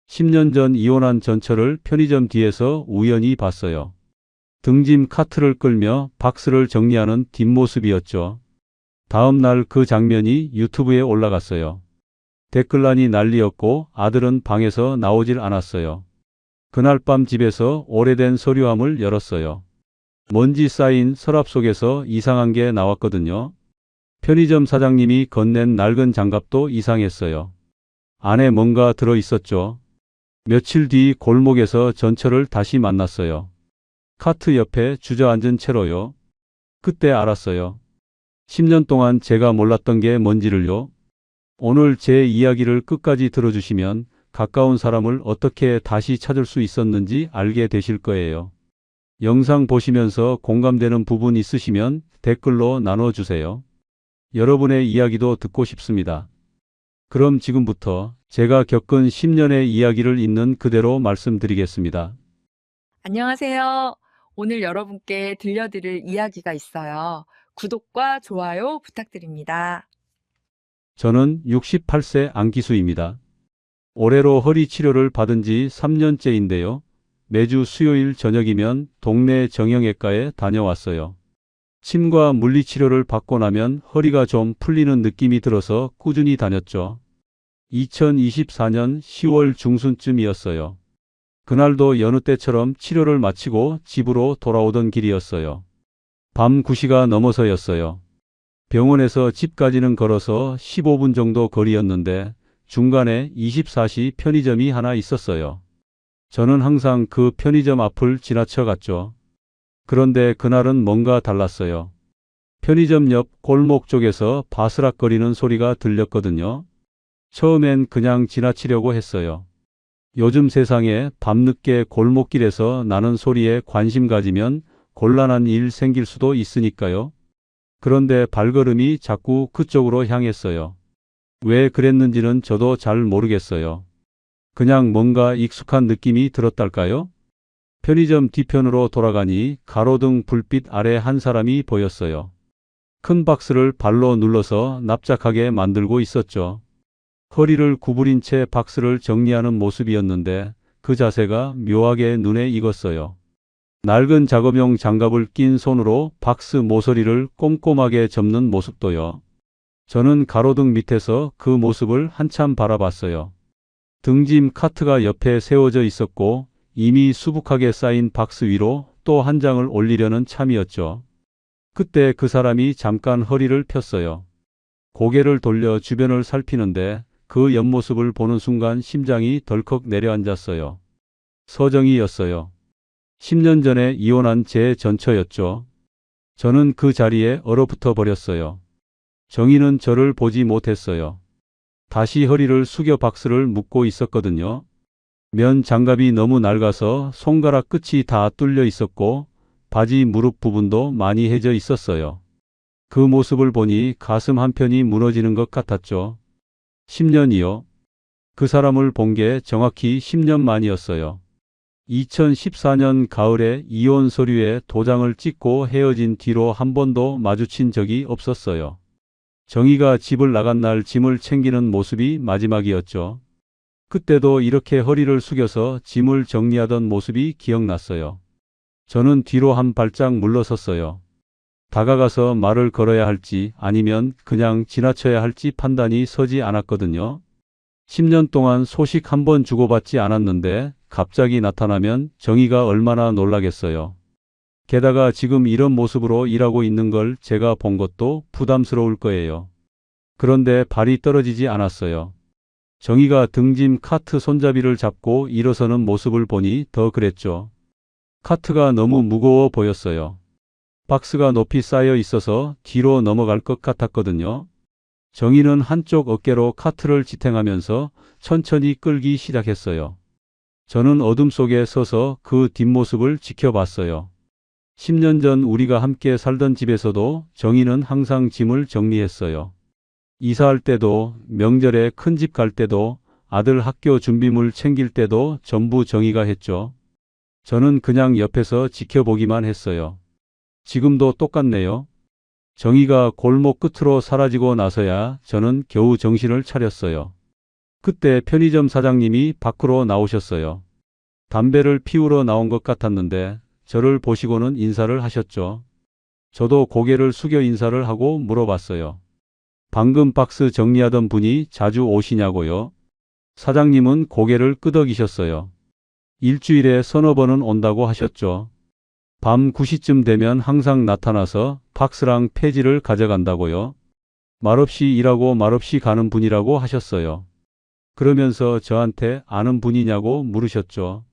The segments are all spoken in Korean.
10년 전 이혼한 전철을 편의점 뒤에서 우연히 봤어요. 등짐 카트를 끌며 박스를 정리하는 뒷모습이었죠. 다음 날 그 장면이 유튜브에 올라갔어요. 댓글란이 난리였고 아들은 방에서 나오질 않았어요. 그날 밤 집에서 오래된 서류함을 열었어요. 먼지 쌓인 서랍 속에서 이상한 게 나왔거든요. 편의점 사장님이 건넨 낡은 장갑도 이상했어요. 안에 뭔가 들어 있었죠. 며칠 뒤 골목에서 전철을 다시 만났어요. 카트 옆에 주저앉은 채로요. 그때 알았어요. 10년 동안 제가 몰랐던 게 뭔지를요. 오늘 제 이야기를 끝까지 들어주시면 가까운 사람을 어떻게 다시 찾을 수 있었는지 알게 되실 거예요. 영상 보시면서 공감되는 부분 있으시면 댓글로 나눠주세요. 여러분의 이야기도 듣고 싶습니다. 그럼 지금부터 제가 겪은 10년의 이야기를 있는 그대로 말씀드리겠습니다. 안녕하세요. 오늘 여러분께 들려드릴 이야기가 있어요. 구독과 좋아요 부탁드립니다. 저는 68세 안기수입니다. 올해로 허리 치료를 받은 지 3년째인데요. 매주 수요일 저녁이면 동네 정형외과에 다녀왔어요. 침과 물리치료를 받고 나면 허리가 좀 풀리는 느낌이 들어서 꾸준히 다녔죠. 2024년 10월 중순쯤이었어요. 그날도 여느 때처럼 치료를 마치고 집으로 돌아오던 길이었어요. 밤 9시가 넘어서였어요. 병원에서 집까지는 걸어서 15분 정도 거리였는데 중간에 24시 편의점이 하나 있었어요. 저는 항상 그 편의점 앞을 지나쳐 갔죠. 그런데 그날은 뭔가 달랐어요. 편의점 옆 골목 쪽에서 바스락거리는 소리가 들렸거든요. 처음엔 그냥 지나치려고 했어요. 요즘 세상에 밤늦게 골목길에서 나는 소리에 관심 가지면 곤란한 일 생길 수도 있으니까요. 그런데 발걸음이 자꾸 그쪽으로 향했어요. 왜 그랬는지는 저도 잘 모르겠어요. 그냥 뭔가 익숙한 느낌이 들었달까요? 편의점 뒤편으로 돌아가니 가로등 불빛 아래 한 사람이 보였어요. 큰 박스를 발로 눌러서 납작하게 만들고 있었죠. 허리를 구부린 채 박스를 정리하는 모습이었는데 그 자세가 묘하게 눈에 익었어요. 낡은 작업용 장갑을 낀 손으로 박스 모서리를 꼼꼼하게 접는 모습도요. 저는 가로등 밑에서 그 모습을 한참 바라봤어요. 등짐 카트가 옆에 세워져 있었고 이미 수북하게 쌓인 박스 위로 또 한 장을 올리려는 참이었죠. 그때 그 사람이 잠깐 허리를 폈어요. 고개를 돌려 주변을 살피는데 그 옆모습을 보는 순간 심장이 덜컥 내려앉았어요. 서정희였어요. 10년 전에 이혼한 제 전처였죠. 저는 그 자리에 얼어붙어 버렸어요. 정희는 저를 보지 못했어요. 다시 허리를 숙여 박스를 묶고 있었거든요. 면 장갑이 너무 낡아서 손가락 끝이 다 뚫려 있었고 바지 무릎 부분도 많이 해져 있었어요. 그 모습을 보니 가슴 한편이 무너지는 것 같았죠. 10년이요. 그 사람을 본 게 정확히 10년 만이었어요. 2014년 가을에 이혼 서류에 도장을 찍고 헤어진 뒤로 한 번도 마주친 적이 없었어요. 정희가 집을 나간 날 짐을 챙기는 모습이 마지막이었죠. 그때도 이렇게 허리를 숙여서 짐을 정리하던 모습이 기억났어요. 저는 뒤로 한 발짝 물러섰어요. 다가가서 말을 걸어야 할지 아니면 그냥 지나쳐야 할지 판단이 서지 않았거든요. 10년 동안 소식 한 번 주고받지 않았는데 갑자기 나타나면 정희가 얼마나 놀라겠어요. 게다가 지금 이런 모습으로 일하고 있는 걸 제가 본 것도 부담스러울 거예요. 그런데 발이 떨어지지 않았어요. 정희가 등짐 카트 손잡이를 잡고 일어서는 모습을 보니 더 그랬죠. 카트가 너무 무거워 보였어요. 박스가 높이 쌓여 있어서 뒤로 넘어갈 것 같았거든요. 정희는 한쪽 어깨로 카트를 지탱하면서 천천히 끌기 시작했어요. 저는 어둠 속에 서서 그 뒷모습을 지켜봤어요. 10년 전 우리가 함께 살던 집에서도 정희는 항상 짐을 정리했어요. 이사할 때도, 명절에 큰 집 갈 때도, 아들 학교 준비물 챙길 때도 전부 정희가 했죠. 저는 그냥 옆에서 지켜보기만 했어요. 지금도 똑같네요. 정희가 골목 끝으로 사라지고 나서야 저는 겨우 정신을 차렸어요. 그때 편의점 사장님이 밖으로 나오셨어요. 담배를 피우러 나온 것 같았는데 저를 보시고는 인사를 하셨죠. 저도 고개를 숙여 인사를 하고 물어봤어요. 방금 박스 정리하던 분이 자주 오시냐고요? 사장님은 고개를 끄덕이셨어요. 일주일에 서너 번은 온다고 하셨죠. 밤 9시쯤 되면 항상 나타나서 박스랑 폐지를 가져간다고요. 말없이 일하고 말없이 가는 분이라고 하셨어요. 그러면서 저한테 아는 분이냐고 물으셨죠.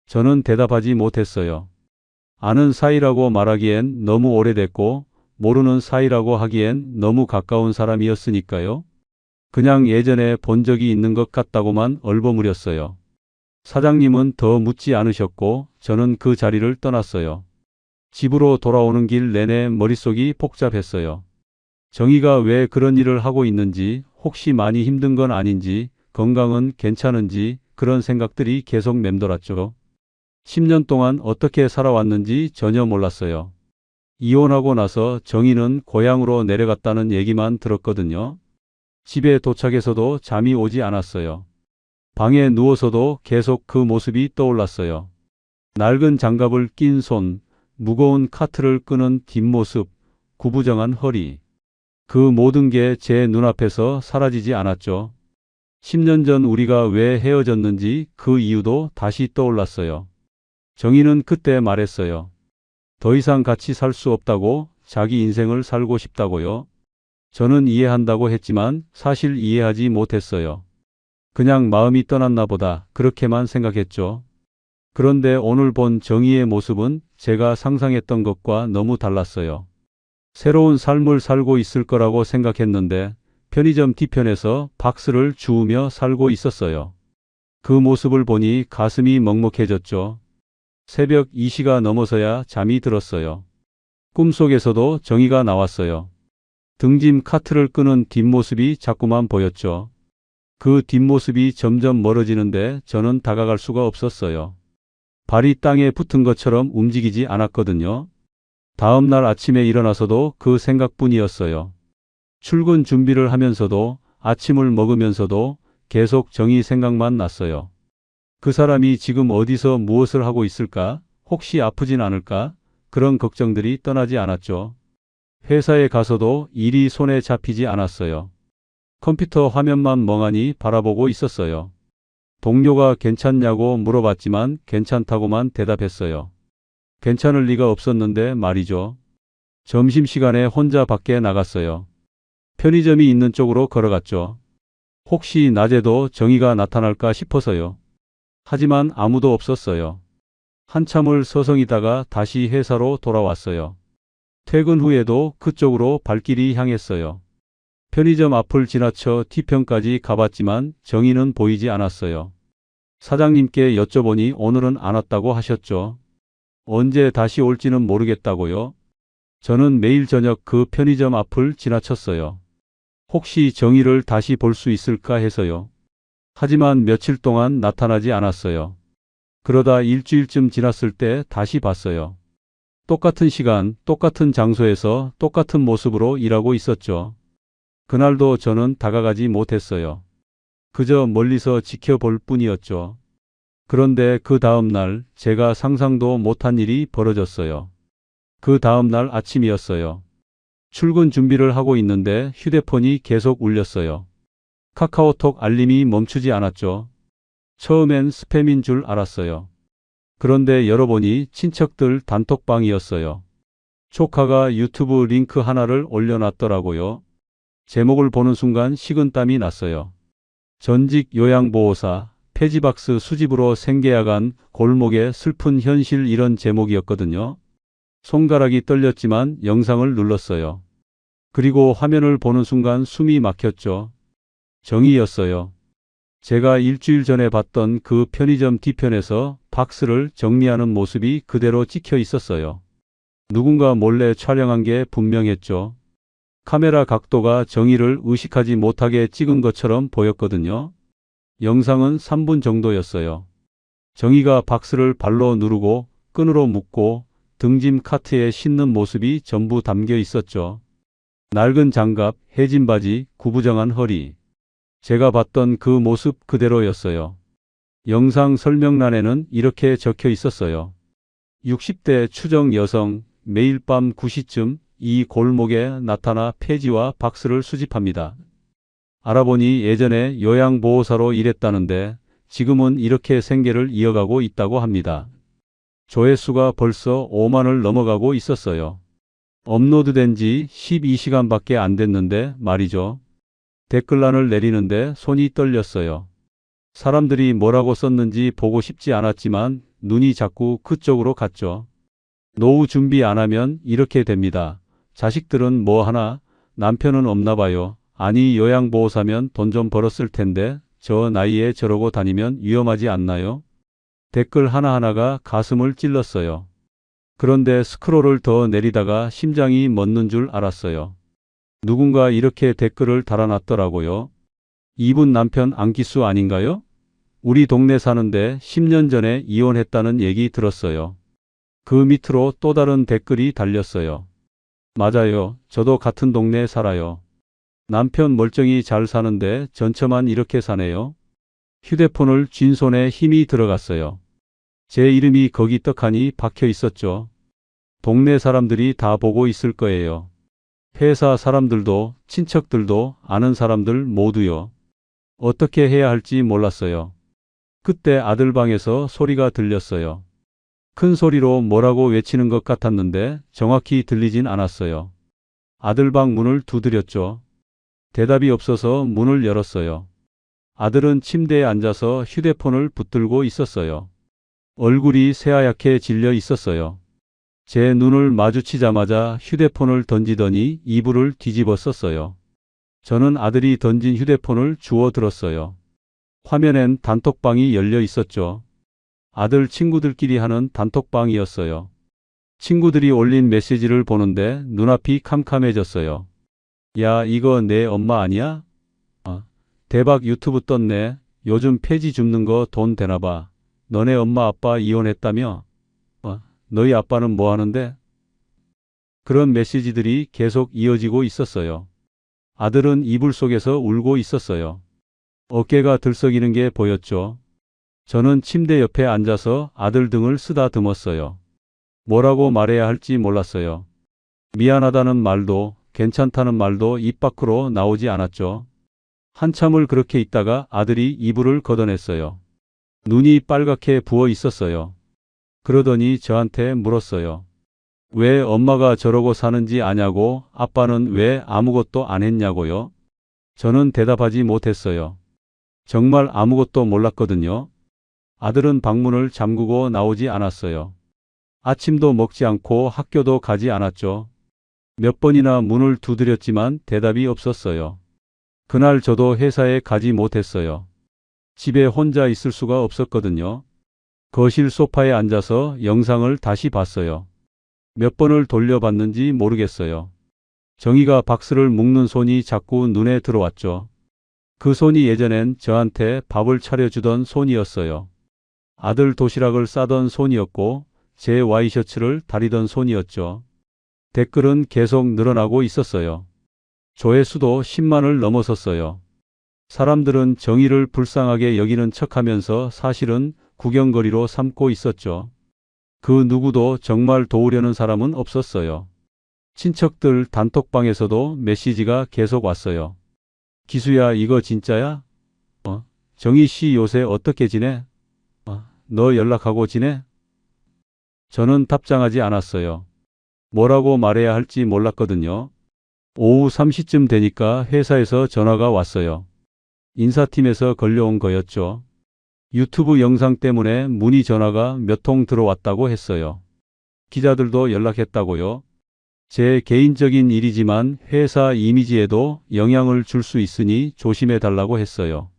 저는 대답하지 못했어요. 아는 사이라고 말하기엔 너무 오래됐고 모르는 사이라고 하기엔 너무 가까운 사람이었으니까요. 그냥 예전에 본 적이 있는 것 같다고만 얼버무렸어요. 사장님은 더 묻지 않으셨고 저는 그 자리를 떠났어요. 집으로 돌아오는 길 내내 머릿속이 복잡했어요. 정희가 왜 그런 일을 하고 있는지, 혹시 많이 힘든 건 아닌지, 건강은 괜찮은지 그런 생각들이 계속 맴돌았죠. 10년 동안 어떻게 살아왔는지 전혀 몰랐어요. 이혼하고 나서 정희는 고향으로 내려갔다는 얘기만 들었거든요. 집에 도착해서도 잠이 오지 않았어요. 방에 누워서도 계속 그 모습이 떠올랐어요. 낡은 장갑을 낀 손, 무거운 카트를 끄는 뒷모습, 구부정한 허리. 그 모든 게 제 눈앞에서 사라지지 않았죠. 10년 전 우리가 왜 헤어졌는지 그 이유도 다시 떠올랐어요. 정희는 그때 말했어요. 더 이상 같이 살 수 없다고, 자기 인생을 살고 싶다고요. 저는 이해한다고 했지만 사실 이해하지 못했어요. 그냥 마음이 떠났나 보다 그렇게만 생각했죠. 그런데 오늘 본 정희의 모습은 제가 상상했던 것과 너무 달랐어요. 새로운 삶을 살고 있을 거라고 생각했는데 편의점 뒤편에서 박스를 주우며 살고 있었어요. 그 모습을 보니 가슴이 먹먹해졌죠. 새벽 2시가 넘어서야 잠이 들었어요. 꿈속에서도 정희가 나왔어요. 등짐 카트를 끄는 뒷모습이 자꾸만 보였죠. 그 뒷모습이 점점 멀어지는데 저는 다가갈 수가 없었어요. 발이 땅에 붙은 것처럼 움직이지 않았거든요. 다음 날 아침에 일어나서도 그 생각뿐이었어요. 출근 준비를 하면서도 아침을 먹으면서도 계속 정희 생각만 났어요. 그 사람이 지금 어디서 무엇을 하고 있을까? 혹시 아프진 않을까? 그런 걱정들이 떠나지 않았죠. 회사에 가서도 일이 손에 잡히지 않았어요. 컴퓨터 화면만 멍하니 바라보고 있었어요. 동료가 괜찮냐고 물어봤지만 괜찮다고만 대답했어요. 괜찮을 리가 없었는데 말이죠. 점심시간에 혼자 밖에 나갔어요. 편의점이 있는 쪽으로 걸어갔죠. 혹시 낮에도 정희가 나타날까 싶어서요. 하지만 아무도 없었어요. 한참을 서성이다가 다시 회사로 돌아왔어요. 퇴근 후에도 그쪽으로 발길이 향했어요. 편의점 앞을 지나쳐 뒤편까지 가봤지만 정희는 보이지 않았어요. 사장님께 여쭤보니 오늘은 안 왔다고 하셨죠. 언제 다시 올지는 모르겠다고요. 저는 매일 저녁 그 편의점 앞을 지나쳤어요. 혹시 정희를 다시 볼 수 있을까 해서요. 하지만 며칠 동안 나타나지 않았어요. 그러다 일주일쯤 지났을 때 다시 봤어요. 똑같은 시간, 똑같은 장소에서 똑같은 모습으로 일하고 있었죠. 그날도 저는 다가가지 못했어요. 그저 멀리서 지켜볼 뿐이었죠. 그런데 그 다음 날 제가 상상도 못한 일이 벌어졌어요. 그 다음 날 아침이었어요. 출근 준비를 하고 있는데 휴대폰이 계속 울렸어요. 카카오톡 알림이 멈추지 않았죠. 처음엔 스팸인 줄 알았어요. 그런데 열어보니 친척들 단톡방이었어요. 조카가 유튜브 링크 하나를 올려놨더라고요. 제목을 보는 순간 식은땀이 났어요. 전직 요양보호사, 폐지박스 수집으로 생계야간, 골목의 슬픈 현실 이런 제목이었거든요. 손가락이 떨렸지만 영상을 눌렀어요. 그리고 화면을 보는 순간 숨이 막혔죠. 정희였어요. 제가 일주일 전에 봤던 그 편의점 뒤편에서 박스를 정리하는 모습이 그대로 찍혀 있었어요. 누군가 몰래 촬영한 게 분명했죠. 카메라 각도가 정희를 의식하지 못하게 찍은 것처럼 보였거든요. 영상은 3분 정도였어요. 정희가 박스를 발로 누르고 끈으로 묶고 등짐 카트에 싣는 모습이 전부 담겨 있었죠. 낡은 장갑, 해진 바지, 구부정한 허리. 제가 봤던 그 모습 그대로였어요. 영상 설명란에는 이렇게 적혀 있었어요. 60대 추정 여성, 매일 밤 9시쯤 이 골목에 나타나 폐지와 박스를 수집합니다. 알아보니 예전에 요양보호사로 일했다는데 지금은 이렇게 생계를 이어가고 있다고 합니다. 조회수가 벌써 5만을 넘어가고 있었어요. 업로드된 지 12시간밖에 안 됐는데 말이죠. 댓글란을 내리는데 손이 떨렸어요. 사람들이 뭐라고 썼는지 보고 싶지 않았지만 눈이 자꾸 그쪽으로 갔죠. 노후 준비 안 하면 이렇게 됩니다. 자식들은 뭐 하나, 남편은 없나 봐요. 아니 요양보호사면 돈 좀 벌었을 텐데 저 나이에 저러고 다니면 위험하지 않나요? 댓글 하나하나가 가슴을 찔렀어요. 그런데 스크롤을 더 내리다가 심장이 멎는 줄 알았어요. 누군가 이렇게 댓글을 달아놨더라고요. 이분 남편 안기수 아닌가요? 우리 동네 사는데 10년 전에 이혼했다는 얘기 들었어요. 그 밑으로 또 다른 댓글이 달렸어요. 맞아요. 저도 같은 동네에 살아요. 남편 멀쩡히 잘 사는데 전처만 이렇게 사네요. 휴대폰을 쥔 손에 힘이 들어갔어요. 제 이름이 거기 떡하니 박혀 있었죠. 동네 사람들이 다 보고 있을 거예요. 회사 사람들도, 친척들도, 아는 사람들 모두요. 어떻게 해야 할지 몰랐어요. 그때 아들 방에서 소리가 들렸어요. 큰 소리로 뭐라고 외치는 것 같았는데 정확히 들리진 않았어요. 아들 방 문을 두드렸죠. 대답이 없어서 문을 열었어요. 아들은 침대에 앉아서 휴대폰을 붙들고 있었어요. 얼굴이 새하얗게 질려 있었어요. 제 눈을 마주치자마자 휴대폰을 던지더니 이불을 뒤집어 썼어요. 저는 아들이 던진 휴대폰을 주워 들었어요. 화면엔 단톡방이 열려 있었죠. 아들 친구들끼리 하는 단톡방이었어요. 친구들이 올린 메시지를 보는데 눈앞이 캄캄해졌어요. 야, 이거 내 엄마 아니야? 대박 유튜브 떴네. 요즘 폐지 줍는 거 돈 되나 봐. 너네 엄마 아빠 이혼했다며? 너희 아빠는 뭐 하는데? 그런 메시지들이 계속 이어지고 있었어요. 아들은 이불 속에서 울고 있었어요. 어깨가 들썩이는 게 보였죠. 저는 침대 옆에 앉아서 아들 등을 쓰다듬었어요. 뭐라고 말해야 할지 몰랐어요. 미안하다는 말도 괜찮다는 말도 입 밖으로 나오지 않았죠. 한참을 그렇게 있다가 아들이 이불을 걷어냈어요. 눈이 빨갛게 부어 있었어요. 그러더니 저한테 물었어요. 왜 엄마가 저러고 사는지 아냐고, 아빠는 왜 아무것도 안 했냐고요? 저는 대답하지 못했어요. 정말 아무것도 몰랐거든요. 아들은 방문을 잠그고 나오지 않았어요. 아침도 먹지 않고 학교도 가지 않았죠. 몇 번이나 문을 두드렸지만 대답이 없었어요. 그날 저도 회사에 가지 못했어요. 집에 혼자 있을 수가 없었거든요. 거실 소파에 앉아서 영상을 다시 봤어요. 몇 번을 돌려봤는지 모르겠어요. 정희가 박스를 묶는 손이 자꾸 눈에 들어왔죠. 그 손이 예전엔 저한테 밥을 차려주던 손이었어요. 아들 도시락을 싸던 손이었고 제 와이셔츠를 다리던 손이었죠. 댓글은 계속 늘어나고 있었어요. 조회수도 10만을 넘어섰어요. 사람들은 정의를 불쌍하게 여기는 척하면서 사실은 구경거리로 삼고 있었죠. 그 누구도 정말 도우려는 사람은 없었어요. 친척들 단톡방에서도 메시지가 계속 왔어요. 기수야, 이거 진짜야? 정희 씨 요새 어떻게 지내? 너 연락하고 지내? 저는 답장하지 않았어요. 뭐라고 말해야 할지 몰랐거든요. 오후 3시쯤 되니까 회사에서 전화가 왔어요. 인사팀에서 걸려온 거였죠. 유튜브 영상 때문에 문의 전화가 몇 통 들어왔다고 했어요. 기자들도 연락했다고요. 제 개인적인 일이지만 회사 이미지에도 영향을 줄 수 있으니 조심해 달라고 했어요.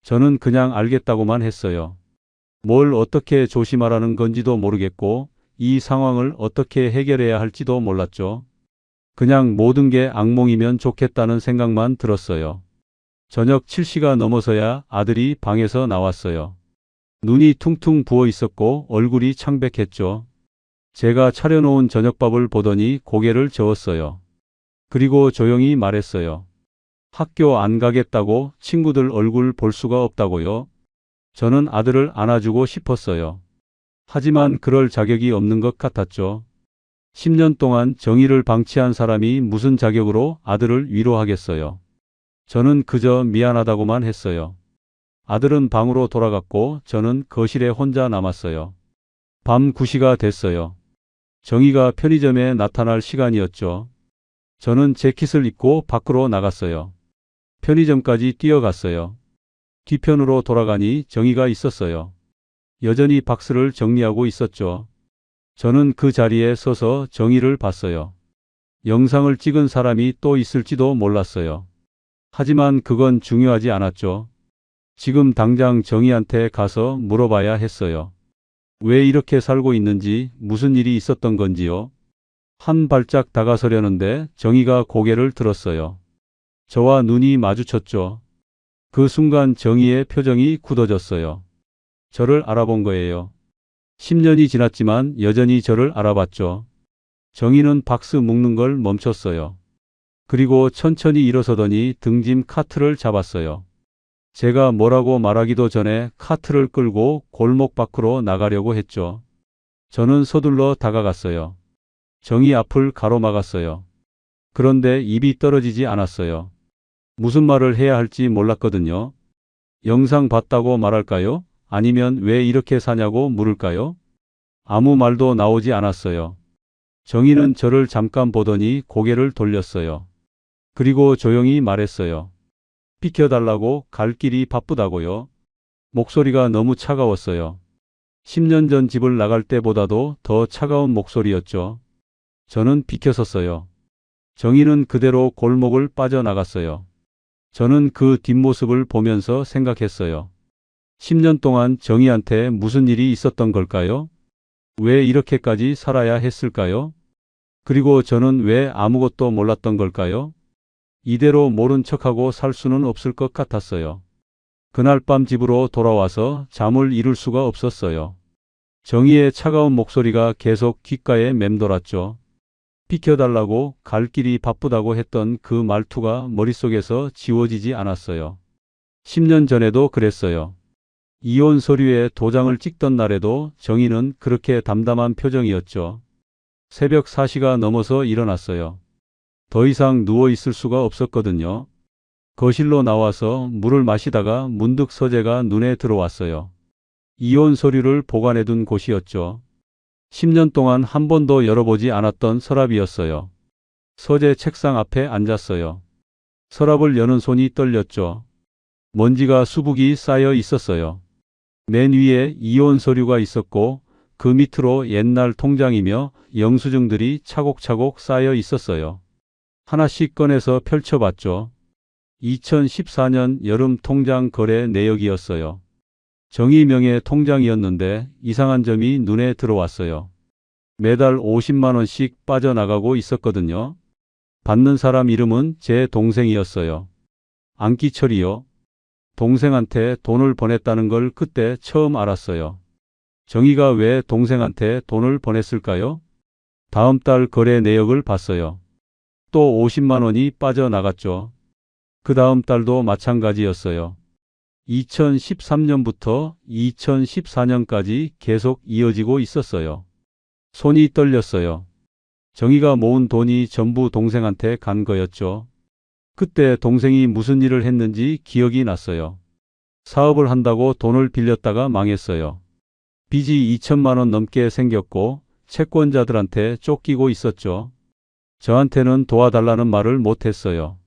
저는 그냥 알겠다고만 했어요. 뭘 어떻게 조심하라는 건지도 모르겠고 이 상황을 어떻게 해결해야 할지도 몰랐죠. 그냥 모든 게 악몽이면 좋겠다는 생각만 들었어요. 저녁 7시가 넘어서야 아들이 방에서 나왔어요. 눈이 퉁퉁 부어 있었고 얼굴이 창백했죠. 제가 차려놓은 저녁밥을 보더니 고개를 저었어요. 그리고 조용히 말했어요. 학교 안 가겠다고 친구들 얼굴 볼 수가 없다고요. 저는 아들을 안아주고 싶었어요. 하지만 그럴 자격이 없는 것 같았죠. 10년 동안 정의를 방치한 사람이 무슨 자격으로 아들을 위로하겠어요. 저는 그저 미안하다고만 했어요. 아들은 방으로 돌아갔고 저는 거실에 혼자 남았어요. 밤 9시가 됐어요. 정의가 편의점에 나타날 시간이었죠. 저는 재킷을 입고 밖으로 나갔어요. 편의점까지 뛰어갔어요. 뒤편으로 돌아가니 정의가 있었어요. 여전히 박스를 정리하고 있었죠. 저는 그 자리에 서서 정의를 봤어요. 영상을 찍은 사람이 또 있을지도 몰랐어요. 하지만 그건 중요하지 않았죠. 지금 당장 정의한테 가서 물어봐야 했어요. 왜 이렇게 살고 있는지, 무슨 일이 있었던 건지요. 한 발짝 다가서려는데 정의가 고개를 들었어요. 저와 눈이 마주쳤죠. 그 순간 정의의 표정이 굳어졌어요. 저를 알아본 거예요. 10년이 지났지만 여전히 저를 알아봤죠. 정의는 박스 묶는 걸 멈췄어요. 그리고 천천히 일어서더니 등짐 카트를 잡았어요. 제가 뭐라고 말하기도 전에 카트를 끌고 골목 밖으로 나가려고 했죠. 저는 서둘러 다가갔어요. 정의 앞을 가로막았어요. 그런데 입이 떨어지지 않았어요. 무슨 말을 해야 할지 몰랐거든요. 영상 봤다고 말할까요? 아니면 왜 이렇게 사냐고 물을까요? 아무 말도 나오지 않았어요. 정의는 저를 잠깐 보더니 고개를 돌렸어요. 그리고 조용히 말했어요. 비켜달라고, 갈 길이 바쁘다고요. 목소리가 너무 차가웠어요. 10년 전 집을 나갈 때보다도 더 차가운 목소리였죠. 저는 비켜섰어요. 정의는 그대로 골목을 빠져나갔어요. 저는 그 뒷모습을 보면서 생각했어요. 10년 동안 정의한테 무슨 일이 있었던 걸까요? 왜 이렇게까지 살아야 했을까요? 그리고 저는 왜 아무것도 몰랐던 걸까요? 이대로 모른 척하고 살 수는 없을 것 같았어요. 그날 밤 집으로 돌아와서 잠을 이룰 수가 없었어요. 정의의 차가운 목소리가 계속 귓가에 맴돌았죠. 비켜달라고, 갈 길이 바쁘다고 했던 그 말투가 머릿속에서 지워지지 않았어요. 10년 전에도 그랬어요. 이혼 서류에 도장을 찍던 날에도 정의는 그렇게 담담한 표정이었죠. 새벽 4시가 넘어서 일어났어요. 더 이상 누워 있을 수가 없었거든요. 거실로 나와서 물을 마시다가 문득 서재가 눈에 들어왔어요. 이혼 서류를 보관해둔 곳이었죠. 10년 동안 한 번도 열어보지 않았던 서랍이었어요. 서재 책상 앞에 앉았어요. 서랍을 여는 손이 떨렸죠. 먼지가 수북이 쌓여 있었어요. 맨 위에 이혼 서류가 있었고 그 밑으로 옛날 통장이며 영수증들이 차곡차곡 쌓여 있었어요. 하나씩 꺼내서 펼쳐봤죠. 2014년 여름 통장 거래 내역이었어요. 정의 명의 통장이었는데 이상한 점이 눈에 들어왔어요. 매달 50만 원씩 빠져나가고 있었거든요. 받는 사람 이름은 제 동생이었어요. 안기철이요. 동생한테 돈을 보냈다는 걸 그때 처음 알았어요. 정의가 왜 동생한테 돈을 보냈을까요? 다음 달 거래 내역을 봤어요. 또 50만 원이 빠져나갔죠. 그 다음 달도 마찬가지였어요. 2013년부터 2014년까지 계속 이어지고 있었어요. 손이 떨렸어요. 정의가 모은 돈이 전부 동생한테 간 거였죠. 그때 동생이 무슨 일을 했는지 기억이 났어요. 사업을 한다고 돈을 빌렸다가 망했어요. 빚이 2천만 원 넘게 생겼고 채권자들한테 쫓기고 있었죠. 저한테는 도와달라는 말을 못했어요.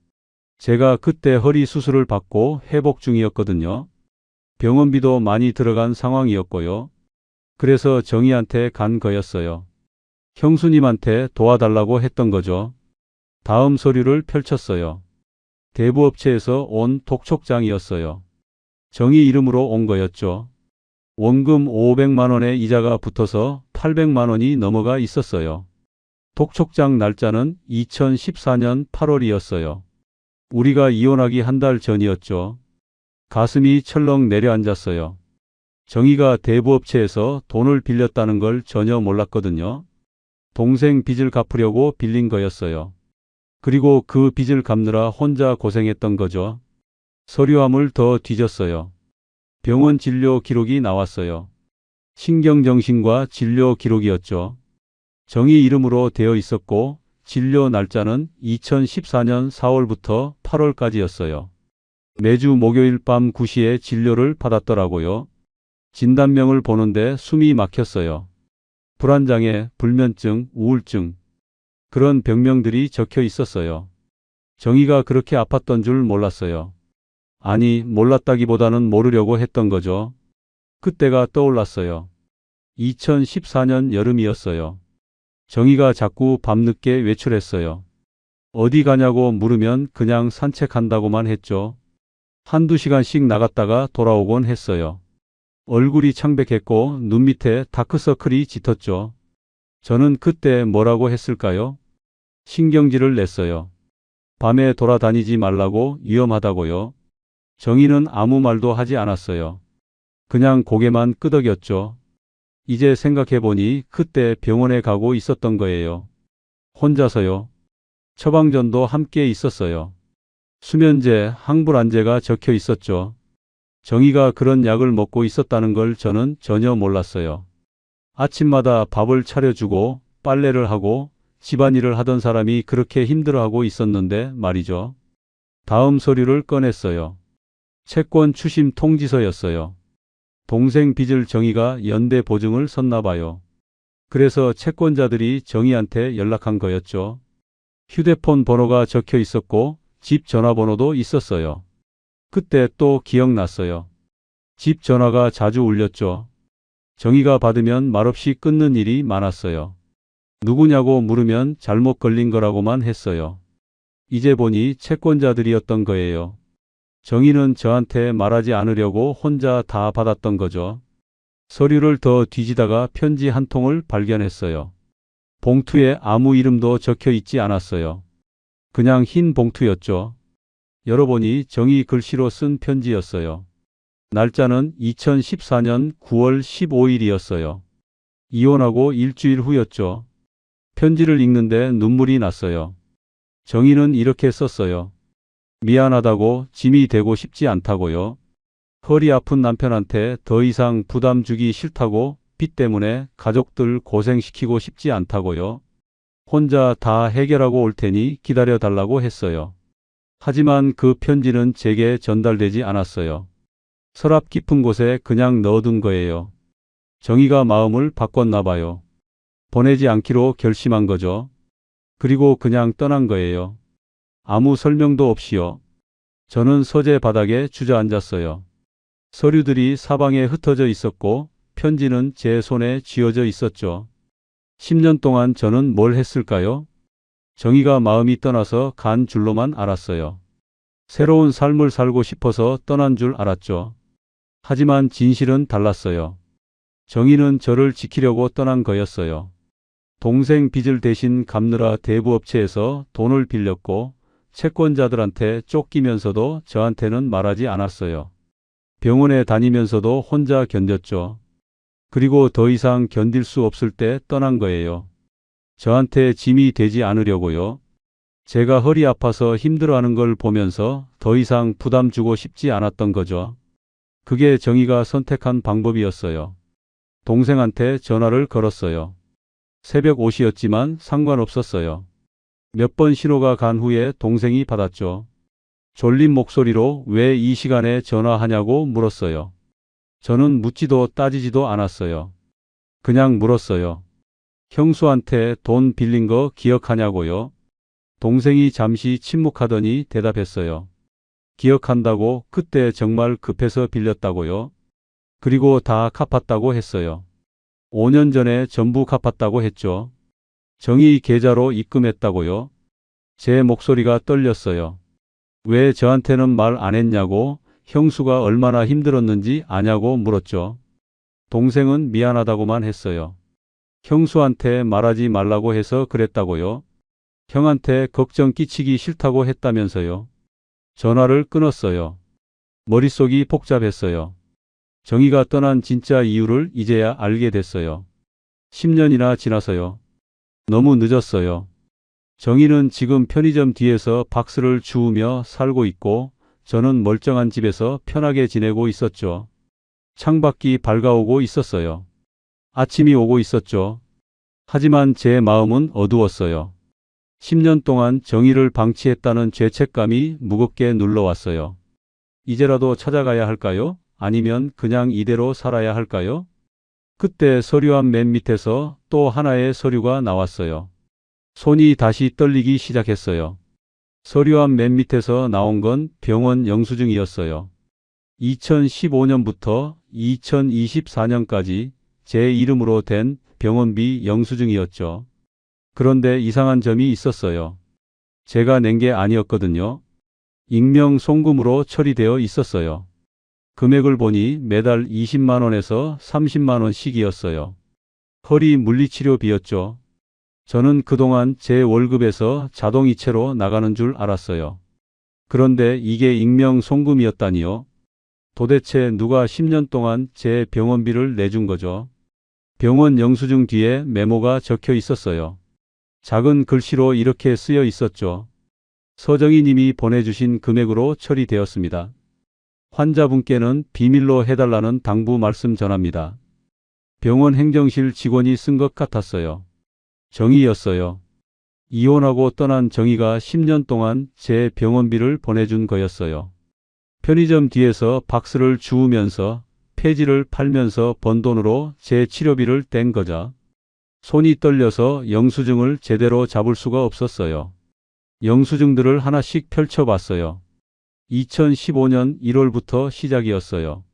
제가 그때 허리 수술을 받고 회복 중이었거든요. 병원비도 많이 들어간 상황이었고요. 그래서 정의한테 간 거였어요. 형수님한테 도와달라고 했던 거죠. 다음 서류를 펼쳤어요. 대부업체에서 온 독촉장이었어요. 정의 이름으로 온 거였죠. 원금 500만 원의 이자가 붙어서 800만 원이 넘어가 있었어요. 독촉장 날짜는 2014년 8월이었어요. 우리가 이혼하기 한 달 전이었죠. 가슴이 철렁 내려앉았어요. 정의가 대부업체에서 돈을 빌렸다는 걸 전혀 몰랐거든요. 동생 빚을 갚으려고 빌린 거였어요. 그리고 그 빚을 갚느라 혼자 고생했던 거죠. 서류함을 더 뒤졌어요. 병원 진료 기록이 나왔어요. 신경정신과 진료 기록이었죠. 정희 이름으로 되어 있었고 진료 날짜는 2014년 4월부터 8월까지였어요. 매주 목요일 밤 9시에 진료를 받았더라고요. 진단명을 보는데 숨이 막혔어요. 불안장애, 불면증, 우울증 그런 병명들이 적혀 있었어요. 정희가 그렇게 아팠던 줄 몰랐어요. 아니, 몰랐다기보다는 모르려고 했던 거죠. 그때가 떠올랐어요. 2014년 여름이었어요. 정희가 자꾸 밤늦게 외출했어요. 어디 가냐고 물으면 그냥 산책한다고만 했죠. 한두 시간씩 나갔다가 돌아오곤 했어요. 얼굴이 창백했고 눈 밑에 다크서클이 짙었죠. 저는 그때 뭐라고 했을까요? 신경질을 냈어요. 밤에 돌아다니지 말라고, 위험하다고요. 정희는 아무 말도 하지 않았어요. 그냥 고개만 끄덕였죠. 이제 생각해보니 그때 병원에 가고 있었던 거예요. 혼자서요. 처방전도 함께 있었어요. 수면제, 항불안제가 적혀 있었죠. 정희가 그런 약을 먹고 있었다는 걸 저는 전혀 몰랐어요. 아침마다 밥을 차려주고 빨래를 하고 집안일을 하던 사람이 그렇게 힘들어하고 있었는데 말이죠. 다음 서류를 꺼냈어요. 채권 추심 통지서였어요. 동생 빚을 정희가 연대 보증을 섰나 봐요. 그래서 채권자들이 정희한테 연락한 거였죠. 휴대폰 번호가 적혀 있었고 집 전화번호도 있었어요. 그때 또 기억났어요. 집 전화가 자주 울렸죠. 정희가 받으면 말없이 끊는 일이 많았어요. 누구냐고 물으면 잘못 걸린 거라고만 했어요. 이제 보니 채권자들이었던 거예요. 정희는 저한테 말하지 않으려고 혼자 다 받았던 거죠. 서류를 더 뒤지다가 편지 한 통을 발견했어요. 봉투에 아무 이름도 적혀 있지 않았어요. 그냥 흰 봉투였죠. 열어보니 정희 글씨로 쓴 편지였어요. 날짜는 2014년 9월 15일이었어요. 이혼하고 일주일 후였죠. 편지를 읽는데 눈물이 났어요. 정희는 이렇게 썼어요. 미안하다고, 짐이 되고 싶지 않다고요. 허리 아픈 남편한테 더 이상 부담 주기 싫다고, 빚 때문에 가족들 고생시키고 싶지 않다고요. 혼자 다 해결하고 올 테니 기다려 달라고 했어요. 하지만 그 편지는 제게 전달되지 않았어요. 서랍 깊은 곳에 그냥 넣어둔 거예요. 정희가 마음을 바꿨나 봐요. 보내지 않기로 결심한 거죠. 그리고 그냥 떠난 거예요. 아무 설명도 없이요. 저는 서재 바닥에 주저앉았어요. 서류들이 사방에 흩어져 있었고 편지는 제 손에 쥐어져 있었죠. 10년 동안 저는 뭘 했을까요? 정희가 마음이 떠나서 간 줄로만 알았어요. 새로운 삶을 살고 싶어서 떠난 줄 알았죠. 하지만 진실은 달랐어요. 정희는 저를 지키려고 떠난 거였어요. 동생 빚을 대신 갚느라 대부업체에서 돈을 빌렸고 채권자들한테 쫓기면서도 저한테는 말하지 않았어요. 병원에 다니면서도 혼자 견뎠죠. 그리고 더 이상 견딜 수 없을 때 떠난 거예요. 저한테 짐이 되지 않으려고요. 제가 허리 아파서 힘들어하는 걸 보면서 더 이상 부담 주고 싶지 않았던 거죠. 그게 정희가 선택한 방법이었어요. 동생한테 전화를 걸었어요. 새벽 5시였지만 상관없었어요. 몇 번 신호가 간 후에 동생이 받았죠. 졸린 목소리로 왜 이 시간에 전화하냐고 물었어요. 저는 묻지도 따지지도 않았어요. 그냥 물었어요. 형수한테 돈 빌린 거 기억하냐고요? 동생이 잠시 침묵하더니 대답했어요. 기억한다고. 그때 정말 급해서 빌렸다고요? 그리고 다 갚았다고 했어요. 5년 전에 전부 갚았다고 했죠. 정희 계좌로 입금했다고요? 제 목소리가 떨렸어요. 왜 저한테는 말 안 했냐고, 형수가 얼마나 힘들었는지 아냐고 물었죠. 동생은 미안하다고만 했어요. 형수한테 말하지 말라고 해서 그랬다고요? 형한테 걱정 끼치기 싫다고 했다면서요. 전화를 끊었어요. 머릿속이 복잡했어요. 정희가 떠난 진짜 이유를 이제야 알게 됐어요. 10년이나 지나서요. 너무 늦었어요. 정희는 지금 편의점 뒤에서 박스를 주우며 살고 있고 저는 멀쩡한 집에서 편하게 지내고 있었죠. 창밖이 밝아오고 있었어요. 아침이 오고 있었죠. 하지만 제 마음은 어두웠어요. 10년 동안 정의를 방치했다는 죄책감이 무겁게 눌러왔어요. 이제라도 찾아가야 할까요? 아니면 그냥 이대로 살아야 할까요? 그때 서류함 맨 밑에서 또 하나의 서류가 나왔어요. 손이 다시 떨리기 시작했어요. 서류함 맨 밑에서 나온 건 병원 영수증이었어요. 2015년부터 2024년까지 제 이름으로 된 병원비 영수증이었죠. 그런데 이상한 점이 있었어요. 제가 낸 게 아니었거든요. 익명 송금으로 처리되어 있었어요. 금액을 보니 매달 20만 원에서 30만 원씩이었어요. 허리 물리치료비였죠. 저는 그동안 제 월급에서 자동이체로 나가는 줄 알았어요. 그런데 이게 익명 송금이었다니요. 도대체 누가 10년 동안 제 병원비를 내준 거죠? 병원 영수증 뒤에 메모가 적혀 있었어요. 작은 글씨로 이렇게 쓰여 있었죠. 서정희 님이 보내주신 금액으로 처리되었습니다. 환자분께는 비밀로 해달라는 당부 말씀 전합니다. 병원 행정실 직원이 쓴 것 같았어요. 정희였어요. 이혼하고 떠난 정희가 10년 동안 제 병원비를 보내준 거였어요. 편의점 뒤에서 박스를 주우면서 폐지를 팔면서 번 돈으로 제 치료비를 뗀 거죠. 손이 떨려서 영수증을 제대로 잡을 수가 없었어요. 영수증들을 하나씩 펼쳐봤어요. 2015년 1월부터 시작이었어요.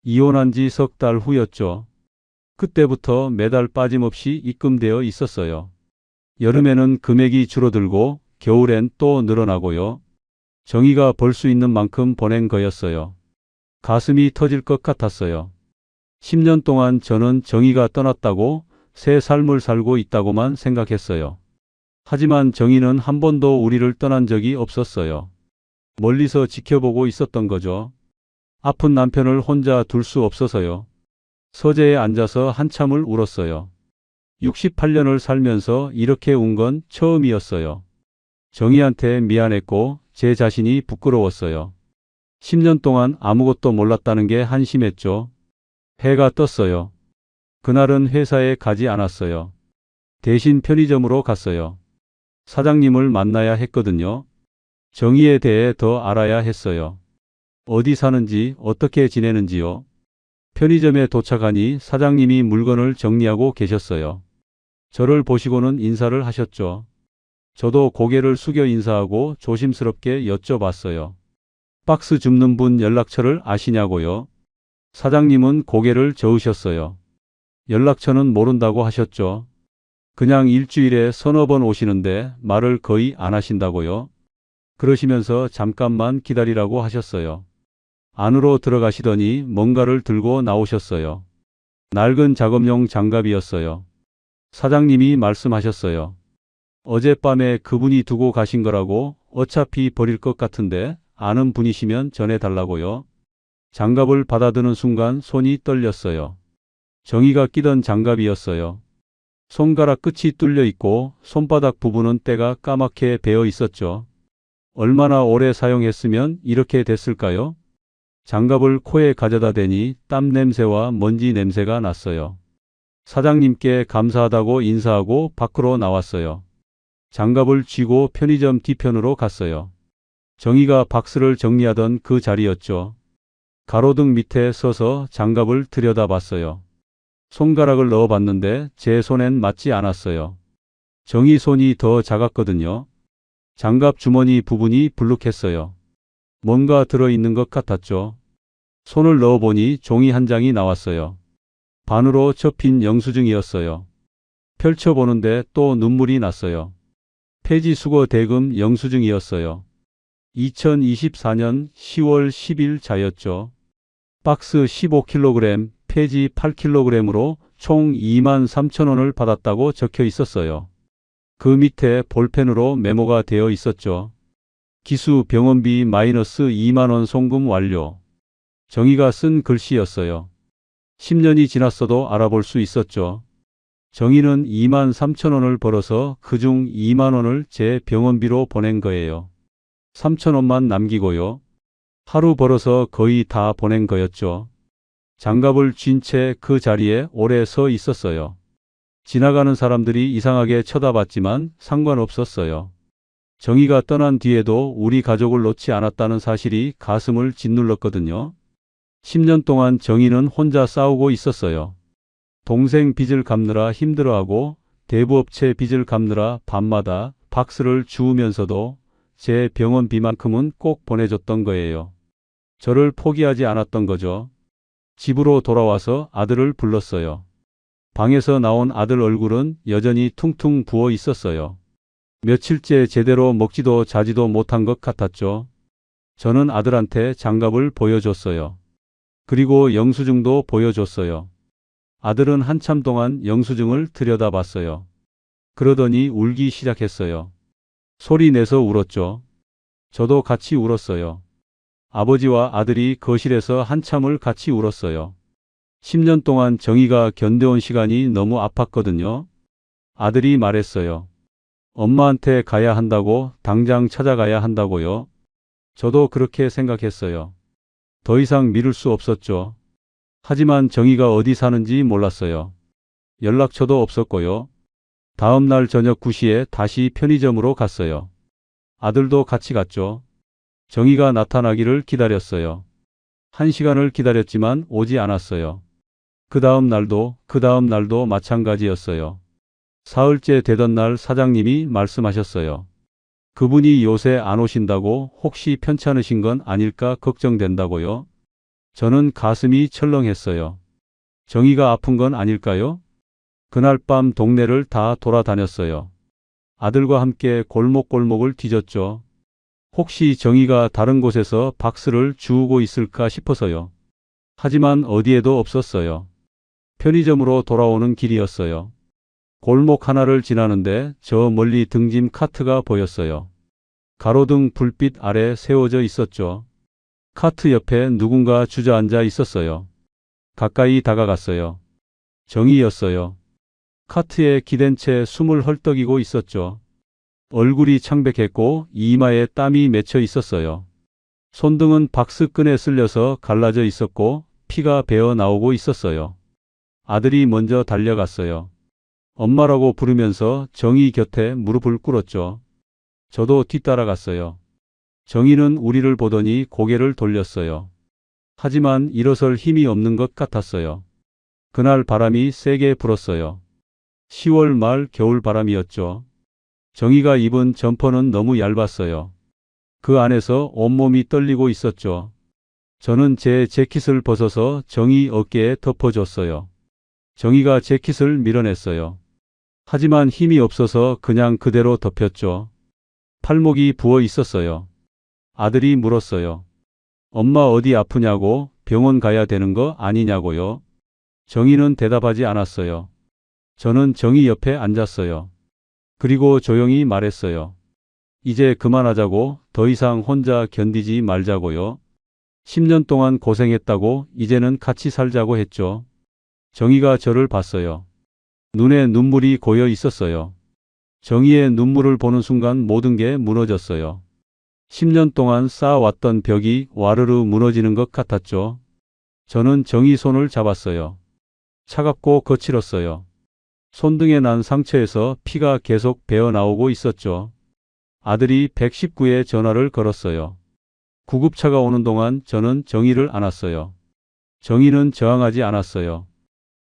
이혼한 지 석 달 후였죠. 그때부터 매달 빠짐없이 입금되어 있었어요. 여름에는 금액이 줄어들고 겨울엔 또 늘어나고요. 정희가 벌 수 있는 만큼 보낸 거였어요. 가슴이 터질 것 같았어요. 10년 동안 저는 정희가 떠났다고 새 삶을 살고 있다고만 생각했어요. 하지만 정희는 한 번도 우리를 떠난 적이 없었어요. 멀리서 지켜보고 있었던 거죠. 아픈 남편을 혼자 둘 수 없어서요. 서재에 앉아서 한참을 울었어요. 68년을 살면서 이렇게 운 건 처음이었어요. 정희한테 미안했고 제 자신이 부끄러웠어요. 10년 동안 아무것도 몰랐다는 게 한심했죠. 해가 떴어요. 그날은 회사에 가지 않았어요. 대신 편의점으로 갔어요. 사장님을 만나야 했거든요. 정희에 대해 더 알아야 했어요. 어디 사는지 어떻게 지내는지요. 편의점에 도착하니 사장님이 물건을 정리하고 계셨어요. 저를 보시고는 인사를 하셨죠. 저도 고개를 숙여 인사하고 조심스럽게 여쭤봤어요. 박스 줍는 분 연락처를 아시냐고요? 사장님은 고개를 저으셨어요. 연락처는 모른다고 하셨죠. 그냥 일주일에 서너 번 오시는데 말을 거의 안 하신다고요? 그러시면서 잠깐만 기다리라고 하셨어요. 안으로 들어가시더니 뭔가를 들고 나오셨어요. 낡은 작업용 장갑이었어요. 사장님이 말씀하셨어요. 어젯밤에 그분이 두고 가신 거라고 어차피 버릴 것 같은데 아는 분이시면 전해달라고요. 장갑을 받아드는 순간 손이 떨렸어요. 정희가 끼던 장갑이었어요. 손가락 끝이 뚫려 있고 손바닥 부분은 때가 까맣게 베어 있었죠. 얼마나 오래 사용했으면 이렇게 됐을까요? 장갑을 코에 가져다 대니 땀 냄새와 먼지 냄새가 났어요. 사장님께 감사하다고 인사하고 밖으로 나왔어요. 장갑을 쥐고 편의점 뒤편으로 갔어요. 정희가 박스를 정리하던 그 자리였죠. 가로등 밑에 서서 장갑을 들여다봤어요. 손가락을 넣어봤는데 제 손엔 맞지 않았어요. 정희 손이 더 작았거든요. 장갑 주머니 부분이 불룩했어요. 뭔가 들어있는 것 같았죠. 손을 넣어보니 종이 한 장이 나왔어요. 반으로 접힌 영수증이었어요. 펼쳐보는데 또 눈물이 났어요. 폐지 수거 대금 영수증이었어요. 2024년 10월 10일 자였죠. 박스 15kg, 폐지 8kg으로 총 23,000원을 받았다고 적혀 있었어요. 그 밑에 볼펜으로 메모가 되어 있었죠. 기수 병원비 마이너스 2만원 송금 완료. 정희가 쓴 글씨였어요. 10년이 지났어도 알아볼 수 있었죠. 정희는 2만 3천 원을 벌어서 그중 2만 원을 제 병원비로 보낸 거예요. 3천 원만 남기고요. 하루 벌어서 거의 다 보낸 거였죠. 장갑을 쥔 채 그 자리에 오래 서 있었어요. 지나가는 사람들이 이상하게 쳐다봤지만 상관없었어요. 정희가 떠난 뒤에도 우리 가족을 놓지 않았다는 사실이 가슴을 짓눌렀거든요. 10년 동안 정희는 혼자 싸우고 있었어요. 동생 빚을 갚느라 힘들어하고 대부업체 빚을 갚느라 밤마다 박스를 주우면서도 제 병원비만큼은 꼭 보내줬던 거예요. 저를 포기하지 않았던 거죠. 집으로 돌아와서 아들을 불렀어요. 방에서 나온 아들 얼굴은 여전히 퉁퉁 부어 있었어요. 며칠째 제대로 먹지도 자지도 못한 것 같았죠. 저는 아들한테 장갑을 보여줬어요. 그리고 영수증도 보여줬어요. 아들은 한참 동안 영수증을 들여다봤어요. 그러더니 울기 시작했어요. 소리 내서 울었죠. 저도 같이 울었어요. 아버지와 아들이 거실에서 한참을 같이 울었어요. 10년 동안 정희가 견뎌온 시간이 너무 아팠거든요. 아들이 말했어요. 엄마한테 가야 한다고, 당장 찾아가야 한다고요. 저도 그렇게 생각했어요. 더 이상 미룰 수 없었죠. 하지만 정희가 어디 사는지 몰랐어요. 연락처도 없었고요. 다음 날 저녁 9시에 다시 편의점으로 갔어요. 아들도 같이 갔죠. 정희가 나타나기를 기다렸어요. 1시간을 기다렸지만 오지 않았어요. 그 다음 날도 마찬가지였어요. 사흘째 되던 날 사장님이 말씀하셨어요. 그분이 요새 안 오신다고 혹시 편찮으신 건 아닐까 걱정된다고요. 저는 가슴이 철렁했어요. 정희가 아픈 건 아닐까요? 그날 밤 동네를 다 돌아다녔어요. 아들과 함께 골목골목을 뒤졌죠. 혹시 정희가 다른 곳에서 박스를 주우고 있을까 싶어서요. 하지만 어디에도 없었어요. 편의점으로 돌아오는 길이었어요. 골목 하나를 지나는데 저 멀리 등짐 카트가 보였어요. 가로등 불빛 아래 세워져 있었죠. 카트 옆에 누군가 주저앉아 있었어요. 가까이 다가갔어요. 정희였어요. 카트에 기댄 채 숨을 헐떡이고 있었죠. 얼굴이 창백했고 이마에 땀이 맺혀 있었어요. 손등은 박스끈에 쓸려서 갈라져 있었고 피가 배어 나오고 있었어요. 아들이 먼저 달려갔어요. 엄마라고 부르면서 정희 곁에 무릎을 꿇었죠. 저도 뒤따라갔어요. 정희는 우리를 보더니 고개를 돌렸어요. 하지만 일어설 힘이 없는 것 같았어요. 그날 바람이 세게 불었어요. 10월 말 겨울바람이었죠. 정희가 입은 점퍼는 너무 얇았어요. 그 안에서 온몸이 떨리고 있었죠. 저는 제 재킷을 벗어서 정희 어깨에 덮어줬어요. 정희가 재킷을 밀어냈어요. 하지만 힘이 없어서 그냥 그대로 덮였죠. 팔목이 부어 있었어요. 아들이 물었어요. 엄마 어디 아프냐고, 병원 가야 되는 거 아니냐고요. 정희는 대답하지 않았어요. 저는 정희 옆에 앉았어요. 그리고 조용히 말했어요. 이제 그만하자고, 더 이상 혼자 견디지 말자고요. 10년 동안 고생했다고 이제는 같이 살자고 했죠. 정희가 저를 봤어요. 눈에 눈물이 고여 있었어요. 정희의 눈물을 보는 순간 모든 게 무너졌어요. 10년 동안 쌓아왔던 벽이 와르르 무너지는 것 같았죠. 저는 정희 손을 잡았어요. 차갑고 거칠었어요. 손등에 난 상처에서 피가 계속 배어 나오고 있었죠. 아들이 119에 전화를 걸었어요. 구급차가 오는 동안 저는 정희를 안았어요. 정희는 저항하지 않았어요.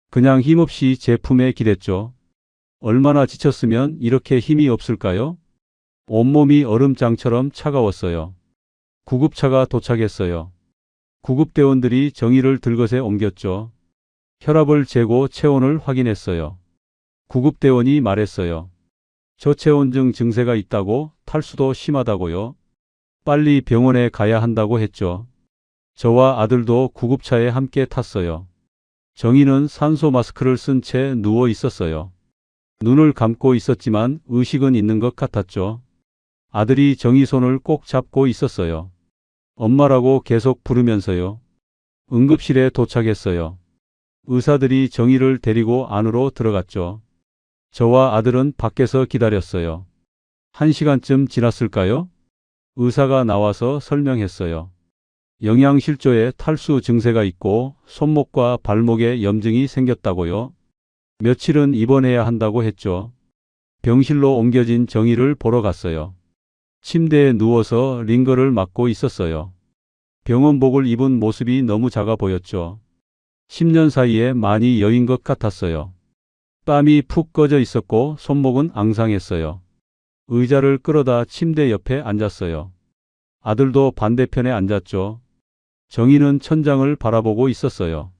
그냥 힘없이 제 품에 기댔죠. 얼마나 지쳤으면 이렇게 힘이 없을까요? 온몸이 얼음장처럼 차가웠어요. 구급차가 도착했어요. 구급대원들이 정희를 들것에 옮겼죠. 혈압을 재고 체온을 확인했어요. 구급대원이 말했어요. 저체온증 증세가 있다고, 탈수도 심하다고요. 빨리 병원에 가야 한다고 했죠. 저와 아들도 구급차에 함께 탔어요. 정희는 산소 마스크를 쓴 채 누워 있었어요. 눈을 감고 있었지만 의식은 있는 것 같았죠. 아들이 정희 손을 꼭 잡고 있었어요. 엄마라고 계속 부르면서요. 응급실에 도착했어요. 의사들이 정희를 데리고 안으로 들어갔죠. 저와 아들은 밖에서 기다렸어요. 1시간쯤 지났을까요? 의사가 나와서 설명했어요. 영양실조에 탈수 증세가 있고 손목과 발목에 염증이 생겼다고요. 며칠은 입원해야 한다고 했죠. 병실로 옮겨진 정희를 보러 갔어요. 침대에 누워서 링거를 맞고 있었어요. 병원복을 입은 모습이 너무 작아 보였죠. 10년 사이에 많이 여인 것 같았어요. 땀이 푹 꺼져 있었고 손목은 앙상했어요. 의자를 끌어다 침대 옆에 앉았어요. 아들도 반대편에 앉았죠. 정희는 천장을 바라보고 있었어요.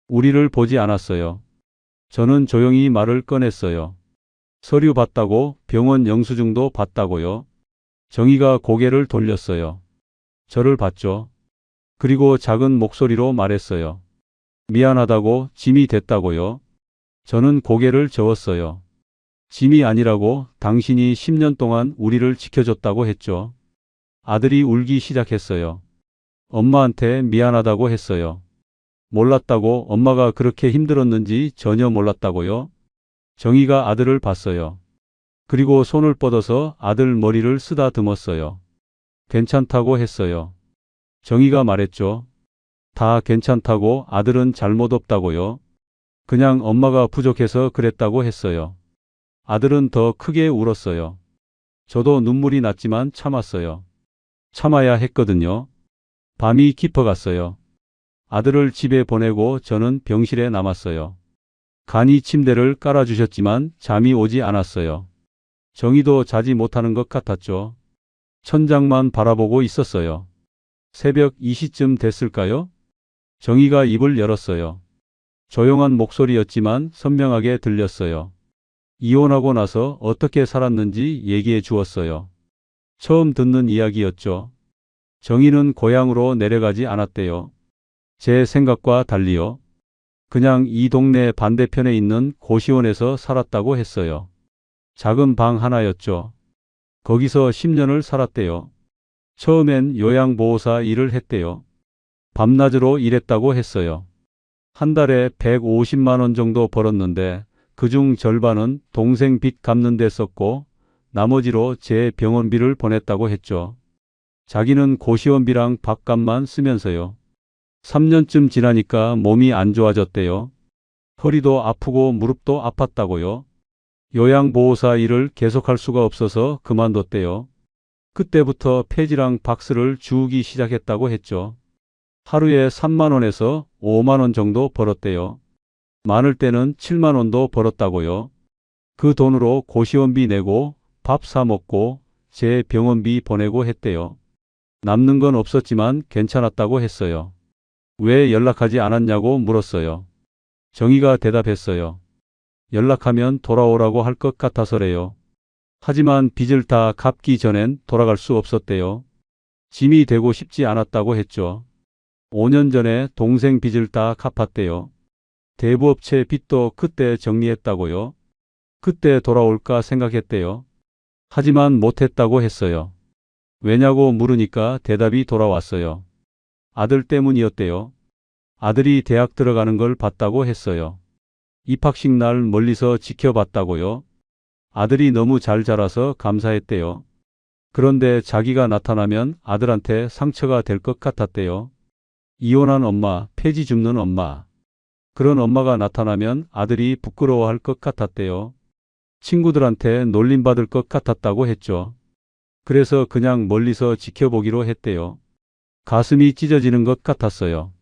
우리를 보지 않았어요. 저는 조용히 말을 꺼냈어요. 서류 봤다고, 병원 영수증도 봤다고요. 정희가 고개를 돌렸어요. 저를 봤죠. 그리고 작은 목소리로 말했어요. 미안하다고, 짐이 됐다고요. 저는 고개를 저었어요. 짐이 아니라고, 당신이 10년 동안 우리를 지켜줬다고 했죠. 아들이 울기 시작했어요. 엄마한테 미안하다고 했어요. 몰랐다고, 엄마가 그렇게 힘들었는지 전혀 몰랐다고요. 정희가 아들을 봤어요. 그리고 손을 뻗어서 아들 머리를 쓰다듬었어요. 괜찮다고 했어요. 정희가 말했죠. 다 괜찮다고, 아들은 잘못 없다고요. 그냥 엄마가 부족해서 그랬다고 했어요. 아들은 더 크게 울었어요. 저도 눈물이 났지만 참았어요. 참아야 했거든요. 밤이 깊어갔어요. 아들을 집에 보내고 저는 병실에 남았어요. 간이 침대를 깔아주셨지만 잠이 오지 않았어요. 정희도 자지 못하는 것 같았죠. 천장만 바라보고 있었어요. 새벽 2시쯤 됐을까요? 정희가 입을 열었어요. 조용한 목소리였지만 선명하게 들렸어요. 이혼하고 나서 어떻게 살았는지 얘기해 주었어요. 처음 듣는 이야기였죠. 정희는 고향으로 내려가지 않았대요. 제 생각과 달리요. 그냥 이 동네 반대편에 있는 고시원에서 살았다고 했어요. 작은 방 하나였죠. 거기서 10년을 살았대요. 처음엔 요양보호사 일을 했대요. 밤낮으로 일했다고 했어요. 한 달에 150만 원 정도 벌었는데 그중 절반은 동생 빚 갚는 데 썼고 나머지로 제 병원비를 보냈다고 했죠. 자기는 고시원비랑 밥값만 쓰면서요. 3년쯤 지나니까 몸이 안 좋아졌대요. 허리도 아프고 무릎도 아팠다고요. 요양보호사 일을 계속할 수가 없어서 그만뒀대요. 그때부터 폐지랑 박스를 주우기 시작했다고 했죠. 하루에 3만 원에서 5만 원 정도 벌었대요. 많을 때는 7만 원도 벌었다고요. 그 돈으로 고시원비 내고 밥 사 먹고 제 병원비 보내고 했대요. 남는 건 없었지만 괜찮았다고 했어요. 왜 연락하지 않았냐고 물었어요. 정희가 대답했어요. 연락하면 돌아오라고 할 것 같아서래요. 하지만 빚을 다 갚기 전엔 돌아갈 수 없었대요. 짐이 되고 싶지 않았다고 했죠. 5년 전에 동생 빚을 다 갚았대요. 대부업체 빚도 그때 정리했다고요. 그때 돌아올까 생각했대요. 하지만 못했다고 했어요. 왜냐고 물으니까 대답이 돌아왔어요. 아들 때문이었대요. 아들이 대학 들어가는 걸 봤다고 했어요. 입학식 날 멀리서 지켜봤다고요. 아들이 너무 잘 자라서 감사했대요. 그런데 자기가 나타나면 아들한테 상처가 될 것 같았대요. 이혼한 엄마, 폐지 줍는 엄마. 그런 엄마가 나타나면 아들이 부끄러워할 것 같았대요. 친구들한테 놀림받을 것 같았다고 했죠. 그래서 그냥 멀리서 지켜보기로 했대요. 가슴이 찢어지는 것 같았어요.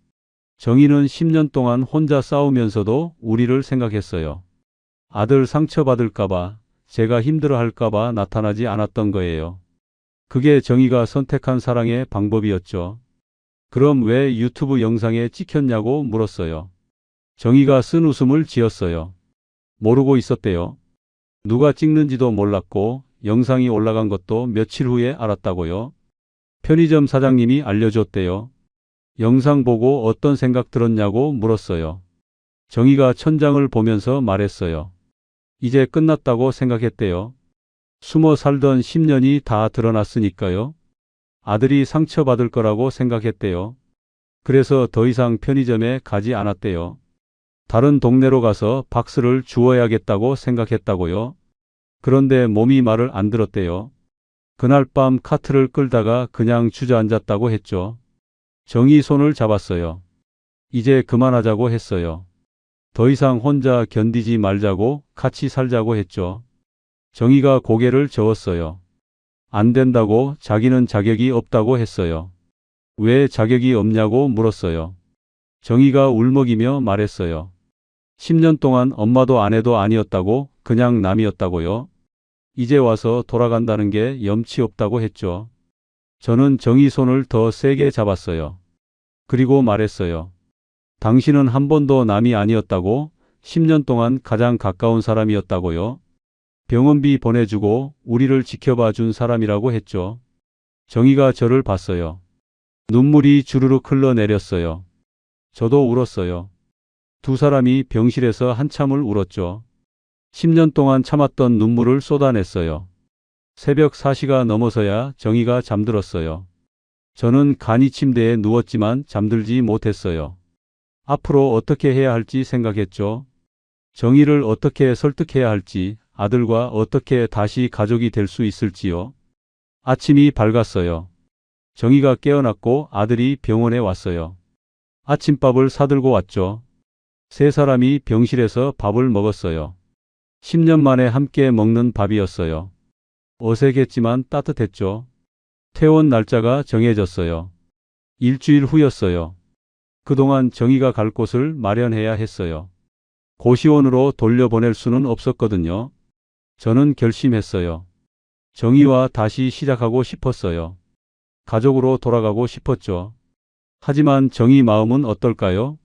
정희는 10년 동안 혼자 싸우면서도 우리를 생각했어요. 아들 상처받을까봐, 제가 힘들어할까봐 나타나지 않았던 거예요. 그게 정희가 선택한 사랑의 방법이었죠. 그럼 왜 유튜브 영상에 찍혔냐고 물었어요. 정희가 쓴 웃음을 지었어요. 모르고 있었대요. 누가 찍는지도 몰랐고 영상이 올라간 것도 며칠 후에 알았다고요. 편의점 사장님이 알려줬대요. 영상 보고 어떤 생각 들었냐고 물었어요. 정희가 천장을 보면서 말했어요. 이제 끝났다고 생각했대요. 숨어 살던 10년이 다 드러났으니까요. 아들이 상처받을 거라고 생각했대요. 그래서 더 이상 편의점에 가지 않았대요. 다른 동네로 가서 박스를 주워야겠다고 생각했다고요. 그런데 몸이 말을 안 들었대요. 그날 밤 카트를 끌다가 그냥 주저앉았다고 했죠. 정이 손을 잡았어요. 이제 그만하자고 했어요. 더 이상 혼자 견디지 말자고 같이 살자고 했죠. 정이가 고개를 저었어요. 안 된다고, 자기는 자격이 없다고 했어요. 왜 자격이 없냐고 물었어요. 정이가 울먹이며 말했어요. 10년 동안 엄마도 아내도 아니었다고, 그냥 남이었다고요. 이제 와서 돌아간다는 게 염치 없다고 했죠. 저는 정이 손을 더 세게 잡았어요. 그리고 말했어요. 당신은 한 번도 남이 아니었다고, 10년 동안 가장 가까운 사람이었다고요. 병원비 보내주고 우리를 지켜봐 준 사람이라고 했죠. 정이가 저를 봤어요. 눈물이 주르륵 흘러내렸어요. 저도 울었어요. 두 사람이 병실에서 한참을 울었죠. 10년 동안 참았던 눈물을 쏟아냈어요. 새벽 4시가 넘어서야 정이가 잠들었어요. 저는 간이 침대에 누웠지만 잠들지 못했어요. 앞으로 어떻게 해야 할지 생각했죠. 정이를 어떻게 설득해야 할지, 아들과 어떻게 다시 가족이 될 수 있을지요. 아침이 밝았어요. 정이가 깨어났고 아들이 병원에 왔어요. 아침밥을 사들고 왔죠. 세 사람이 병실에서 밥을 먹었어요. 10년 만에 함께 먹는 밥이었어요. 어색했지만 따뜻했죠. 퇴원 날짜가 정해졌어요. 일주일 후였어요. 그동안 정이가 갈 곳을 마련해야 했어요. 고시원으로 돌려보낼 수는 없었거든요. 저는 결심했어요. 정이와 다시 시작하고 싶었어요. 가족으로 돌아가고 싶었죠. 하지만 정이 마음은 어떨까요?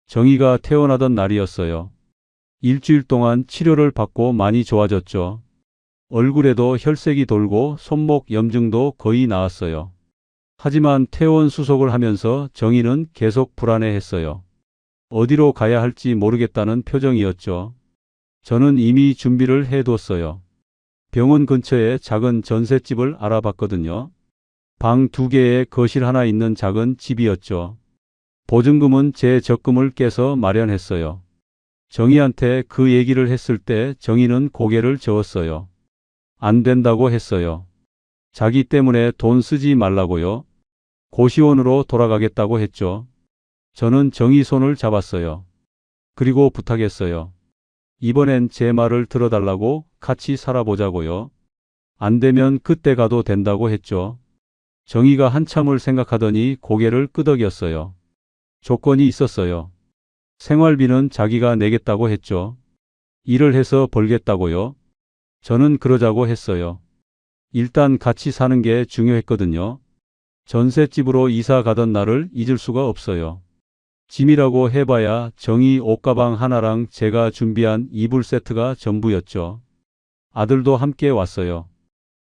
정이가 퇴원하던 날이었어요. 일주일 동안 치료를 받고 많이 좋아졌죠. 얼굴에도 혈색이 돌고 손목 염증도 거의 나았어요. 하지만 퇴원 수속을 하면서 정이는 계속 불안해했어요. 어디로 가야 할지 모르겠다는 표정이었죠. 저는 이미 준비를 해뒀어요. 병원 근처에 작은 전셋집을 알아봤거든요. 방 2개에 거실 하나 있는 작은 집이었죠. 보증금은 제 적금을 깨서 마련했어요. 정희한테 그 얘기를 했을 때 정희는 고개를 저었어요. 안 된다고 했어요. 자기 때문에 돈 쓰지 말라고요. 고시원으로 돌아가겠다고 했죠. 저는 정희 손을 잡았어요. 그리고 부탁했어요. 이번엔 제 말을 들어달라고, 같이 살아보자고요. 안 되면 그때 가도 된다고 했죠. 정희가 한참을 생각하더니 고개를 끄덕였어요. 조건이 있었어요. 생활비는 자기가 내겠다고 했죠. 일을 해서 벌겠다고요. 저는 그러자고 했어요. 일단 같이 사는 게 중요했거든요. 전셋집으로 이사 가던 날을 잊을 수가 없어요. 짐이라고 해봐야 정희 옷가방 하나랑 제가 준비한 이불 세트가 전부였죠. 아들도 함께 왔어요.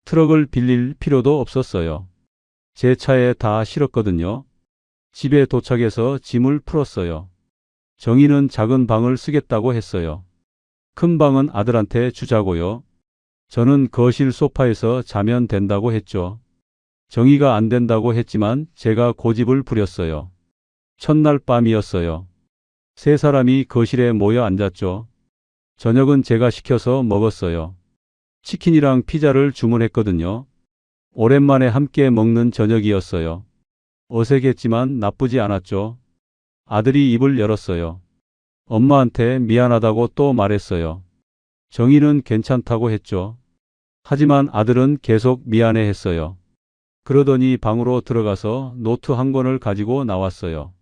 트럭을 빌릴 필요도 없었어요. 제 차에 다 실었거든요. 집에 도착해서 짐을 풀었어요. 정희는 작은 방을 쓰겠다고 했어요. 큰 방은 아들한테 주자고요. 저는 거실 소파에서 자면 된다고 했죠. 정희가 안 된다고 했지만 제가 고집을 부렸어요. 첫날 밤이었어요. 세 사람이 거실에 모여 앉았죠. 저녁은 제가 시켜서 먹었어요. 치킨이랑 피자를 주문했거든요. 오랜만에 함께 먹는 저녁이었어요. 어색했지만 나쁘지 않았죠. 아들이 입을 열었어요. 엄마한테 미안하다고 또 말했어요. 정희는 괜찮다고 했죠. 하지만 아들은 계속 미안해했어요. 그러더니 방으로 들어가서 노트 한 권을 가지고 나왔어요.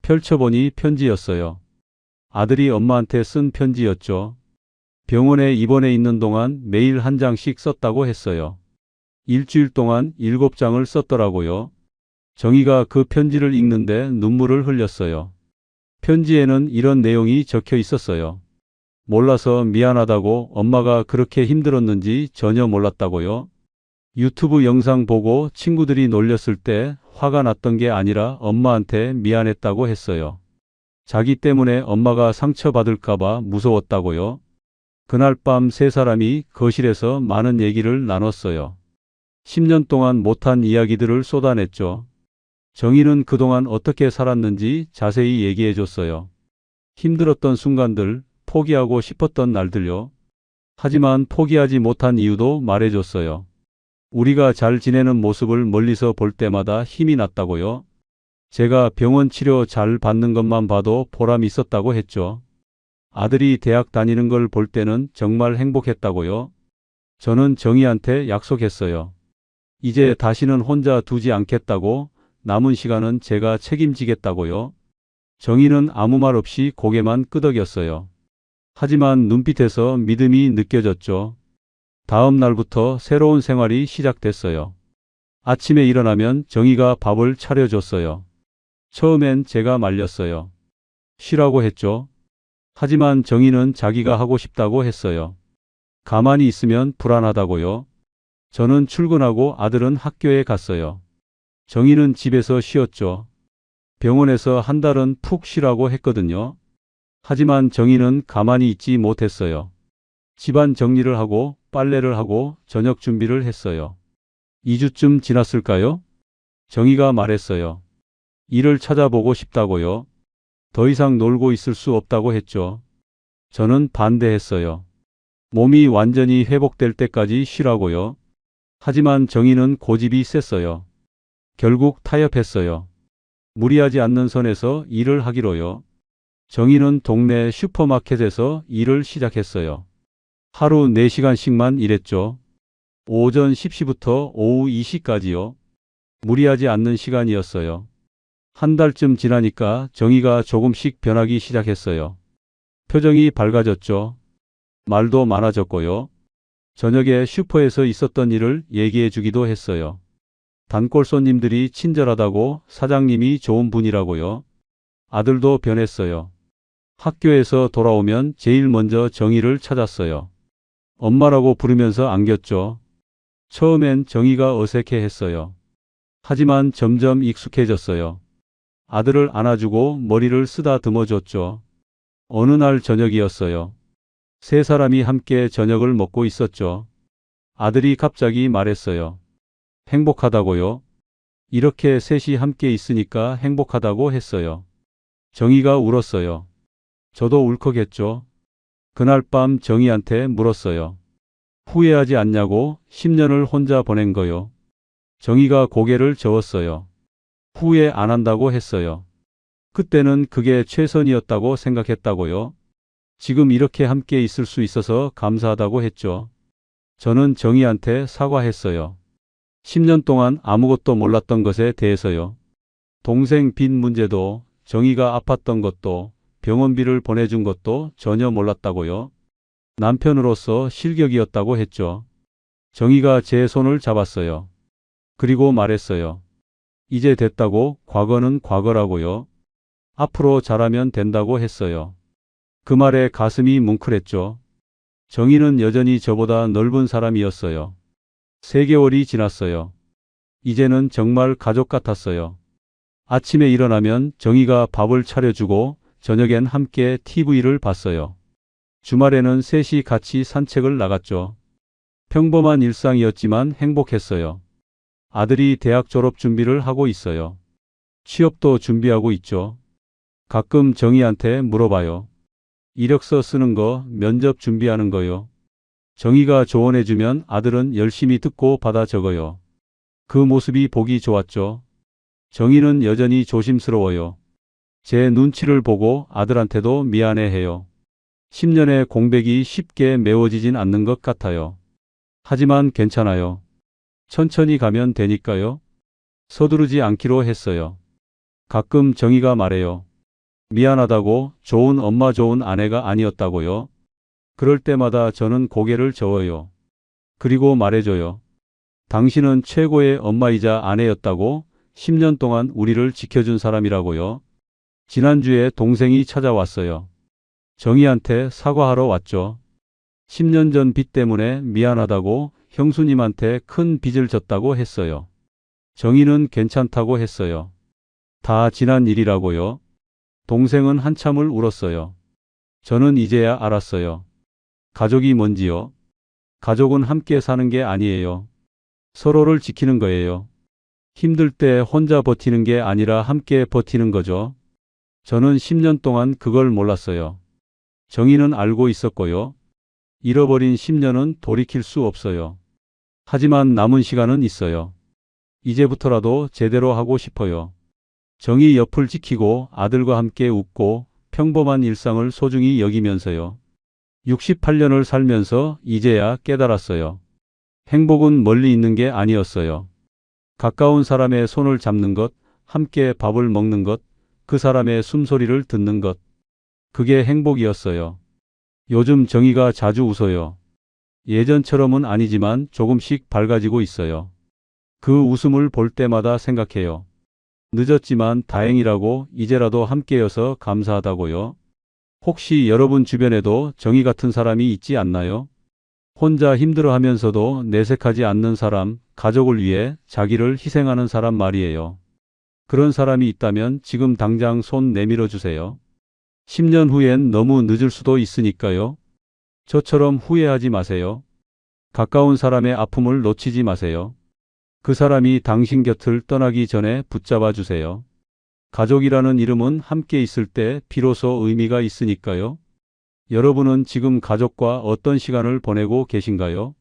펼쳐보니 편지였어요. 아들이 엄마한테 쓴 편지였죠. 병원에 입원해 있는 동안 매일 한 장씩 썼다고 했어요. 일주일 동안 7장을 썼더라고요. 정희가 그 편지를 읽는데 눈물을 흘렸어요. 편지에는 이런 내용이 적혀 있었어요. 몰라서 미안하다고, 엄마가 그렇게 힘들었는지 전혀 몰랐다고요. 유튜브 영상 보고 친구들이 놀렸을 때 화가 났던 게 아니라 엄마한테 미안했다고 했어요. 자기 때문에 엄마가 상처받을까봐 무서웠다고요. 그날 밤 세 사람이 거실에서 많은 얘기를 나눴어요. 10년 동안 못한 이야기들을 쏟아냈죠. 정희는 그동안 어떻게 살았는지 자세히 얘기해줬어요. 힘들었던 순간들, 포기하고 싶었던 날들요. 하지만 포기하지 못한 이유도 말해줬어요. 우리가 잘 지내는 모습을 멀리서 볼 때마다 힘이 났다고요. 제가 병원 치료 잘 받는 것만 봐도 보람이 있었다고 했죠. 아들이 대학 다니는 걸 볼 때는 정말 행복했다고요. 저는 정희한테 약속했어요. 이제 다시는 혼자 두지 않겠다고, 남은 시간은 제가 책임지겠다고요. 정희는 아무 말 없이 고개만 끄덕였어요. 하지만 눈빛에서 믿음이 느껴졌죠. 다음 날부터 새로운 생활이 시작됐어요. 아침에 일어나면 정희가 밥을 차려줬어요. 처음엔 제가 말렸어요. 쉬라고 했죠. 하지만 정희는 자기가 하고 싶다고 했어요. 가만히 있으면 불안하다고요. 저는 출근하고 아들은 학교에 갔어요. 정희는 집에서 쉬었죠. 병원에서 한 달은 푹 쉬라고 했거든요. 하지만 정희는 가만히 있지 못했어요. 집안 정리를 하고 빨래를 하고 저녁 준비를 했어요. 2주쯤 지났을까요? 정희가 말했어요. 일을 찾아보고 싶다고요. 더 이상 놀고 있을 수 없다고 했죠. 저는 반대했어요. 몸이 완전히 회복될 때까지 쉬라고요. 하지만 정희는 고집이 셌어요. 결국 타협했어요. 무리하지 않는 선에서 일을 하기로요. 정희는 동네 슈퍼마켓에서 일을 시작했어요. 하루 4시간씩만 일했죠. 오전 10시부터 오후 2시까지요. 무리하지 않는 시간이었어요. 한 달쯤 지나니까 정희가 조금씩 변하기 시작했어요. 표정이 밝아졌죠. 말도 많아졌고요. 저녁에 슈퍼에서 있었던 일을 얘기해 주기도 했어요. 단골 손님들이 친절하다고, 사장님이 좋은 분이라고요. 아들도 변했어요. 학교에서 돌아오면 제일 먼저 정희를 찾았어요. 엄마라고 부르면서 안겼죠. 처음엔 정희가 어색해했어요. 하지만 점점 익숙해졌어요. 아들을 안아주고 머리를 쓰다듬어줬죠. 어느 날 저녁이었어요. 세 사람이 함께 저녁을 먹고 있었죠. 아들이 갑자기 말했어요. 행복하다고요? 이렇게 셋이 함께 있으니까 행복하다고 했어요. 정희가 울었어요. 저도 울컥했죠. 그날 밤 정희한테 물었어요. 후회하지 않냐고, 10년을 혼자 보낸 거요. 정희가 고개를 저었어요. 후회 안 한다고 했어요. 그때는 그게 최선이었다고 생각했다고요. 지금 이렇게 함께 있을 수 있어서 감사하다고 했죠. 저는 정희한테 사과했어요. 10년 동안 아무것도 몰랐던 것에 대해서요. 동생 빚 문제도, 정희가 아팠던 것도, 병원비를 보내준 것도 전혀 몰랐다고요. 남편으로서 실격이었다고 했죠. 정희가 제 손을 잡았어요. 그리고 말했어요. 이제 됐다고, 과거는 과거라고요. 앞으로 잘하면 된다고 했어요. 그 말에 가슴이 뭉클했죠. 정희는 여전히 저보다 넓은 사람이었어요. 3개월이 지났어요. 이제는 정말 가족 같았어요. 아침에 일어나면 정희가 밥을 차려주고 저녁엔 함께 TV를 봤어요. 주말에는 셋이 같이 산책을 나갔죠. 평범한 일상이었지만 행복했어요. 아들이 대학 졸업 준비를 하고 있어요. 취업도 준비하고 있죠. 가끔 정희한테 물어봐요. 이력서 쓰는 거, 면접 준비하는 거요. 정희가 조언해주면 아들은 열심히 듣고 받아 적어요. 그 모습이 보기 좋았죠. 정희는 여전히 조심스러워요. 제 눈치를 보고 아들한테도 미안해해요. 10년의 공백이 쉽게 메워지진 않는 것 같아요. 하지만 괜찮아요. 천천히 가면 되니까요. 서두르지 않기로 했어요. 가끔 정희가 말해요. 미안하다고, 좋은 엄마 좋은 아내가 아니었다고요. 그럴 때마다 저는 고개를 저어요. 그리고 말해줘요. 당신은 최고의 엄마이자 아내였다고, 10년 동안 우리를 지켜준 사람이라고요. 지난주에 동생이 찾아왔어요. 정희한테 사과하러 왔죠. 10년 전 빚 때문에 미안하다고, 형수님한테 큰 빚을 졌다고 했어요. 정희는 괜찮다고 했어요. 다 지난 일이라고요. 동생은 한참을 울었어요. 저는 이제야 알았어요. 가족이 뭔지요? 가족은 함께 사는 게 아니에요. 서로를 지키는 거예요. 힘들 때 혼자 버티는 게 아니라 함께 버티는 거죠. 저는 10년 동안 그걸 몰랐어요. 정의는 알고 있었고요. 잃어버린 10년은 돌이킬 수 없어요. 하지만 남은 시간은 있어요. 이제부터라도 제대로 하고 싶어요. 정의 옆을 지키고 아들과 함께 웃고 평범한 일상을 소중히 여기면서요. 68년을 살면서 이제야 깨달았어요. 행복은 멀리 있는 게 아니었어요. 가까운 사람의 손을 잡는 것, 함께 밥을 먹는 것, 그 사람의 숨소리를 듣는 것. 그게 행복이었어요. 요즘 정의가 자주 웃어요. 예전처럼은 아니지만 조금씩 밝아지고 있어요. 그 웃음을 볼 때마다 생각해요. 늦었지만 다행이라고, 이제라도 함께여서 감사하다고요. 혹시 여러분 주변에도 정의 같은 사람이 있지 않나요? 혼자 힘들어하면서도 내색하지 않는 사람, 가족을 위해 자기를 희생하는 사람 말이에요. 그런 사람이 있다면 지금 당장 손 내밀어 주세요. 10년 후엔 너무 늦을 수도 있으니까요. 저처럼 후회하지 마세요. 가까운 사람의 아픔을 놓치지 마세요. 그 사람이 당신 곁을 떠나기 전에 붙잡아 주세요. 가족이라는 이름은 함께 있을 때 비로소 의미가 있으니까요. 여러분은 지금 가족과 어떤 시간을 보내고 계신가요?